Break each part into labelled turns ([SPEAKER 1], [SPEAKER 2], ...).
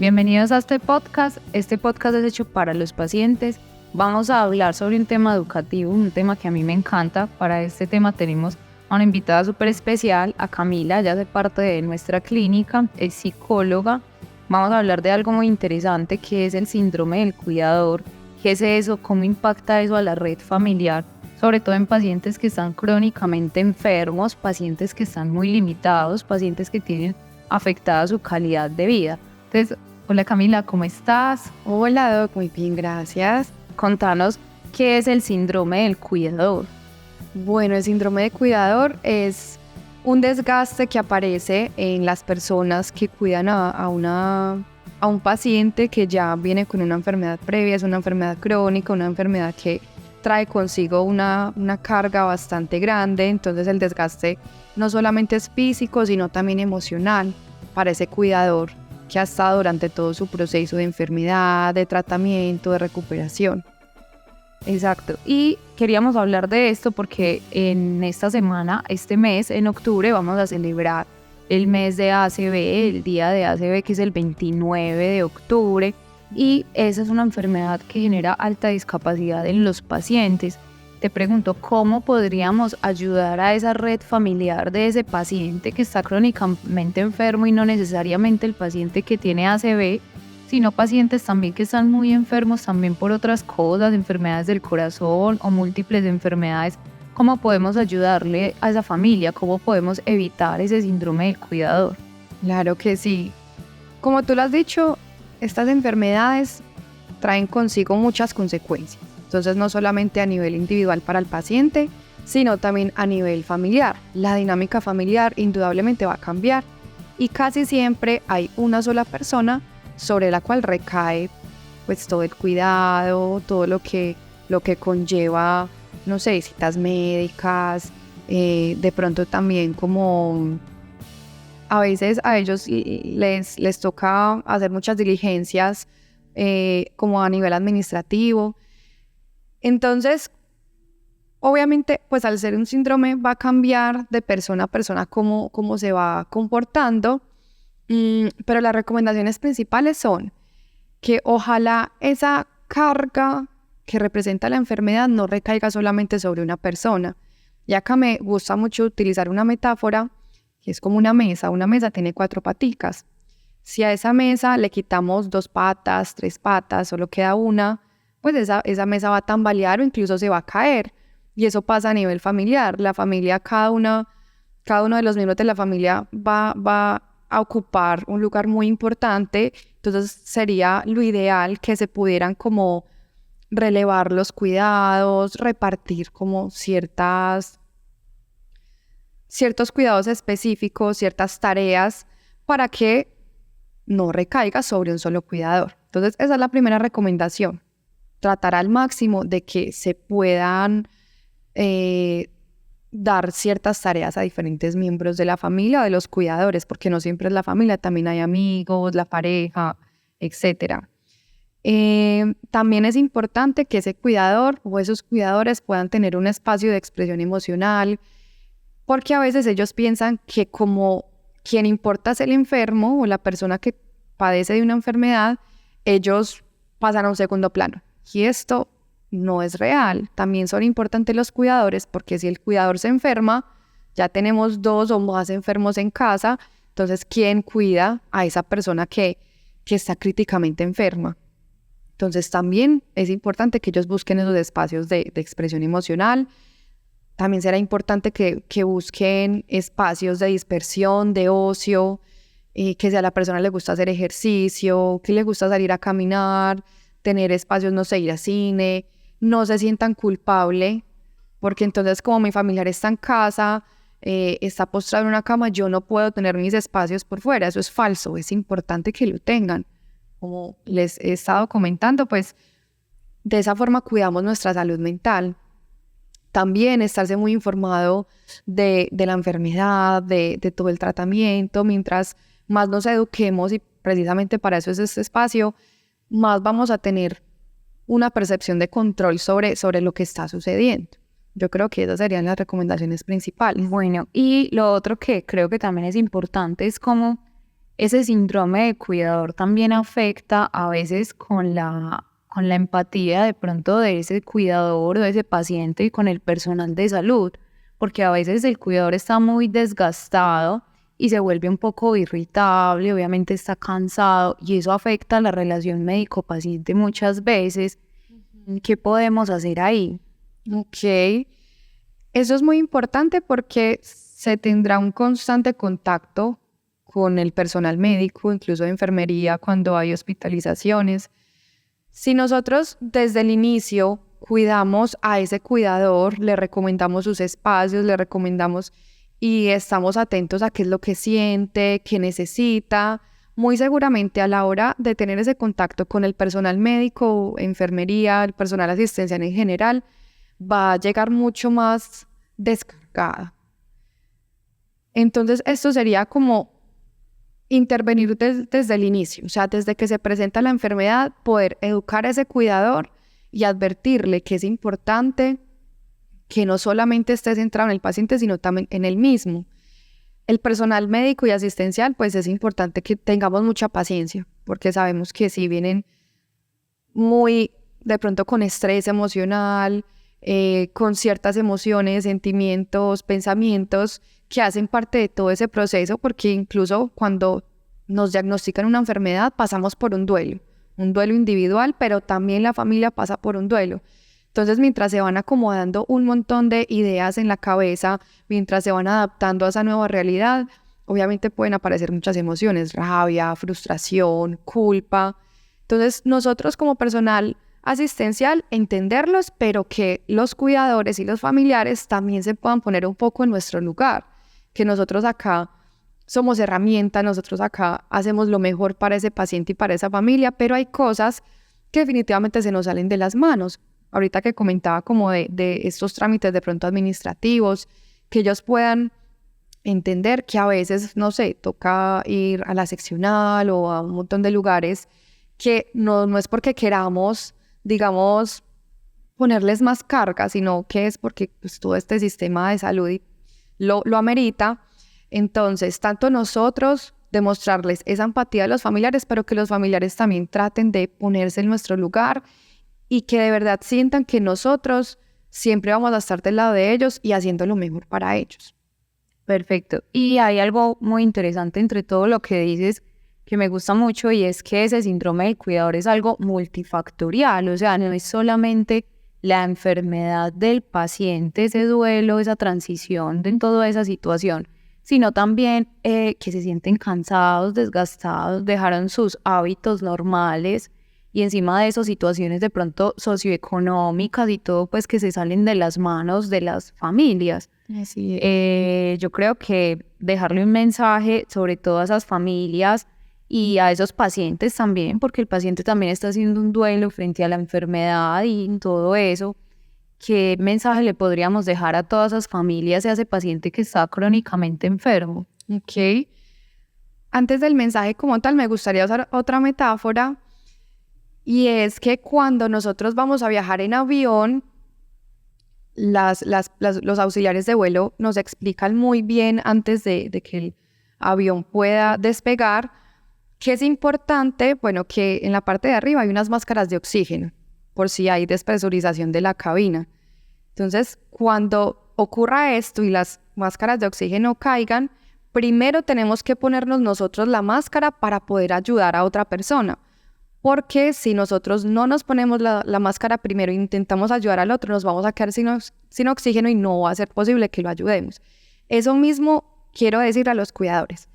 [SPEAKER 1] Bienvenidos a este podcast. Este podcast es hecho para los pacientes. Vamos a hablar sobre un tema educativo, un tema que a mí me encanta. Para este tema tenemos a una invitada súper especial, a Camila. Ella hace parte de nuestra clínica, es psicóloga. Vamos a hablar de algo muy interesante que es el síndrome del cuidador. ¿Qué es eso? ¿Cómo impacta eso a la red familiar? Sobre todo en pacientes que están crónicamente enfermos, pacientes que están muy limitados, pacientes que tienen afectada su calidad de vida. Entonces, hola Camila, ¿cómo estás?
[SPEAKER 2] Hola Doc, muy bien, gracias.
[SPEAKER 1] Contanos, ¿qué es el síndrome del cuidador?
[SPEAKER 2] Bueno, el síndrome de cuidador es un desgaste que aparece en las personas que cuidan a un paciente que ya viene con una enfermedad previa, es una enfermedad crónica, una enfermedad que trae consigo una carga bastante grande. Entonces el desgaste no solamente es físico, sino también emocional para ese cuidador que ha estado durante todo su proceso de enfermedad, de tratamiento, de recuperación.
[SPEAKER 1] Exacto, y queríamos hablar de esto porque en esta semana, este mes, en octubre, vamos a celebrar el mes de ACV, el día de ACV, que es el 29 de octubre, y esa es una enfermedad que genera alta discapacidad en los pacientes. Te pregunto, ¿cómo podríamos ayudar a esa red familiar de ese paciente que está crónicamente enfermo y no necesariamente el paciente que tiene ACV, sino pacientes también que están muy enfermos también por otras cosas, enfermedades del corazón o múltiples enfermedades? ¿Cómo podemos ayudarle a esa familia? ¿Cómo podemos evitar ese síndrome del cuidador?
[SPEAKER 2] Claro que sí. Como tú lo has dicho, estas enfermedades traen consigo muchas consecuencias. Entonces, no solamente a nivel individual para el paciente, sino también a nivel familiar. La dinámica familiar indudablemente va a cambiar y casi siempre hay una sola persona sobre la cual recae pues todo el cuidado, todo lo que conlleva, no sé, citas médicas, de pronto también como a veces a ellos les toca hacer muchas diligencias como a nivel administrativo. Entonces, obviamente, pues al ser un síndrome va a cambiar de persona a persona cómo se va comportando, pero las recomendaciones principales son que ojalá esa carga que representa la enfermedad no recaiga solamente sobre una persona. Y acá me gusta mucho utilizar una metáfora que es como una mesa tiene 4 paticas. Si a esa mesa le quitamos 2 patas, 3 patas, solo queda una, pues esa mesa va a tambalear o incluso se va a caer. Y eso pasa a nivel familiar. La familia, cada uno de los miembros de la familia va a ocupar un lugar muy importante. Entonces sería lo ideal que se pudieran como relevar los cuidados, repartir como ciertos cuidados específicos, ciertas tareas para que no recaiga sobre un solo cuidador. Entonces esa es la primera recomendación. Tratar al máximo de que se puedan dar ciertas tareas a diferentes miembros de la familia o de los cuidadores, porque no siempre es la familia, también hay amigos, la pareja, etc. También es importante que ese cuidador o esos cuidadores puedan tener un espacio de expresión emocional, porque a veces ellos piensan que como quien importa es el enfermo o la persona que padece de una enfermedad, ellos pasan a un segundo plano. Y esto no es real. También son importantes los cuidadores, porque si el cuidador se enferma, ya tenemos 2 o más enfermos en casa. Entonces, ¿quién cuida a esa persona que está críticamente enferma? Entonces, también es importante que ellos busquen esos espacios de expresión emocional. También será importante que busquen espacios de dispersión, de ocio, que si a la persona le gusta hacer ejercicio, que le gusta salir a caminar, tener espacios, no sé, ir a cine, no se sientan culpables, porque entonces como mi familiar está en casa, está postrado en una cama, yo no puedo tener mis espacios por fuera. Eso es falso, es importante que lo tengan. Como les he estado comentando, pues de esa forma cuidamos nuestra salud mental. También estarse muy informado de la enfermedad, de todo el tratamiento. Mientras más nos eduquemos, y precisamente para eso es este espacio, más vamos a tener una percepción de control sobre lo que está sucediendo. Yo creo que esas serían las recomendaciones principales.
[SPEAKER 1] Bueno, y lo otro que creo que también es importante es como ese síndrome de cuidador también afecta a veces con la empatía de pronto de ese cuidador o de ese paciente y con el personal de salud, porque a veces el cuidador está muy desgastado y se vuelve un poco irritable, obviamente está cansado y eso afecta la relación médico-paciente muchas veces. ¿Qué podemos hacer ahí?
[SPEAKER 2] Ok, eso es muy importante porque se tendrá un constante contacto con el personal médico, incluso de enfermería, cuando hay hospitalizaciones. Si nosotros desde el inicio cuidamos a ese cuidador, le recomendamos sus espacios, le recomendamos y estamos atentos a qué es lo que siente, qué necesita, muy seguramente a la hora de tener ese contacto con el personal médico, enfermería, el personal asistencial en general, va a llegar mucho más descargada. Entonces, esto sería como intervenir desde el inicio, o sea, desde que se presenta la enfermedad, poder educar a ese cuidador y advertirle que es importante que no solamente esté centrado en el paciente, sino también en él mismo. El personal médico y asistencial, pues es importante que tengamos mucha paciencia, porque sabemos que si vienen muy, de pronto con estrés emocional, con ciertas emociones, sentimientos, pensamientos que hacen parte de todo ese proceso, porque incluso cuando nos diagnostican una enfermedad pasamos por un duelo individual, pero también la familia pasa por un duelo. Entonces, mientras se van acomodando un montón de ideas en la cabeza, mientras se van adaptando a esa nueva realidad, obviamente pueden aparecer muchas emociones, rabia, frustración, culpa. Entonces, nosotros como personal asistencial, entenderlos, pero que los cuidadores y los familiares también se puedan poner un poco en nuestro lugar, que nosotros acá somos herramienta, nosotros acá hacemos lo mejor para ese paciente y para esa familia, pero hay cosas que definitivamente se nos salen de las manos. Ahorita que comentaba como de estos trámites de pronto administrativos, que ellos puedan entender que a veces, no sé, toca ir a la seccional o a un montón de lugares que no es porque queramos, digamos, ponerles más carga, sino que es porque pues, todo este sistema de salud lo amerita. Entonces, tanto nosotros demostrarles esa empatía a los familiares, pero que los familiares también traten de ponerse en nuestro lugar y que de verdad sientan que nosotros siempre vamos a estar del lado de ellos y haciendo lo mejor para ellos.
[SPEAKER 1] Perfecto. Y hay algo muy interesante entre todo lo que dices que me gusta mucho y es que ese síndrome del cuidador es algo multifactorial, o sea, no es solamente la enfermedad del paciente, ese duelo, esa transición de toda esa situación, sino también que se sienten cansados, desgastados, dejaron sus hábitos normales y encima de eso situaciones de pronto socioeconómicas y todo pues que se salen de las manos de las familias.
[SPEAKER 2] Así es.
[SPEAKER 1] Yo creo que dejarle un mensaje sobre todo a esas familias y a esos pacientes también, porque el paciente también está haciendo un duelo frente a la enfermedad y todo eso. ¿Qué mensaje le podríamos dejar a todas esas familias y a ese paciente que está crónicamente enfermo?
[SPEAKER 2] Ok. Antes del mensaje como tal, me gustaría usar otra metáfora, y es que cuando nosotros vamos a viajar en avión, los auxiliares de vuelo nos explican muy bien antes de que el avión pueda despegar que es importante, bueno, que en la parte de arriba hay unas máscaras de oxígeno por si hay despresurización de la cabina. Entonces, cuando ocurra esto y las máscaras de oxígeno caigan, primero tenemos que ponernos nosotros la máscara para poder ayudar a otra persona. Porque si nosotros no nos ponemos la máscara primero e intentamos ayudar al otro, nos vamos a quedar sin oxígeno y no va a ser posible que lo ayudemos. Eso mismo quiero decir a los cuidadores.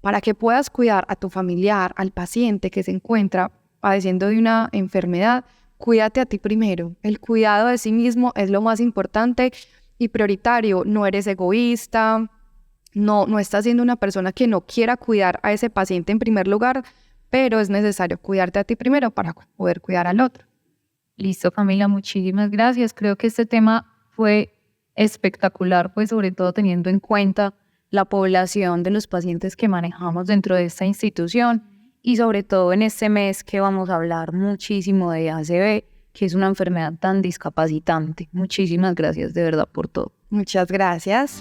[SPEAKER 2] Para que puedas cuidar a tu familiar, al paciente que se encuentra padeciendo de una enfermedad, cuídate a ti primero. El cuidado de sí mismo es lo más importante y prioritario. No eres egoísta, no estás siendo una persona que no quiera cuidar a ese paciente en primer lugar, pero es necesario cuidarte a ti primero para poder cuidar al otro.
[SPEAKER 1] Listo, Camila, muchísimas gracias. Creo que este tema fue espectacular, pues sobre todo teniendo en cuenta la población de los pacientes que manejamos dentro de esta institución y sobre todo en este mes que vamos a hablar muchísimo de ACV, que es una enfermedad tan discapacitante. Muchísimas gracias de verdad por todo.
[SPEAKER 2] Muchas gracias.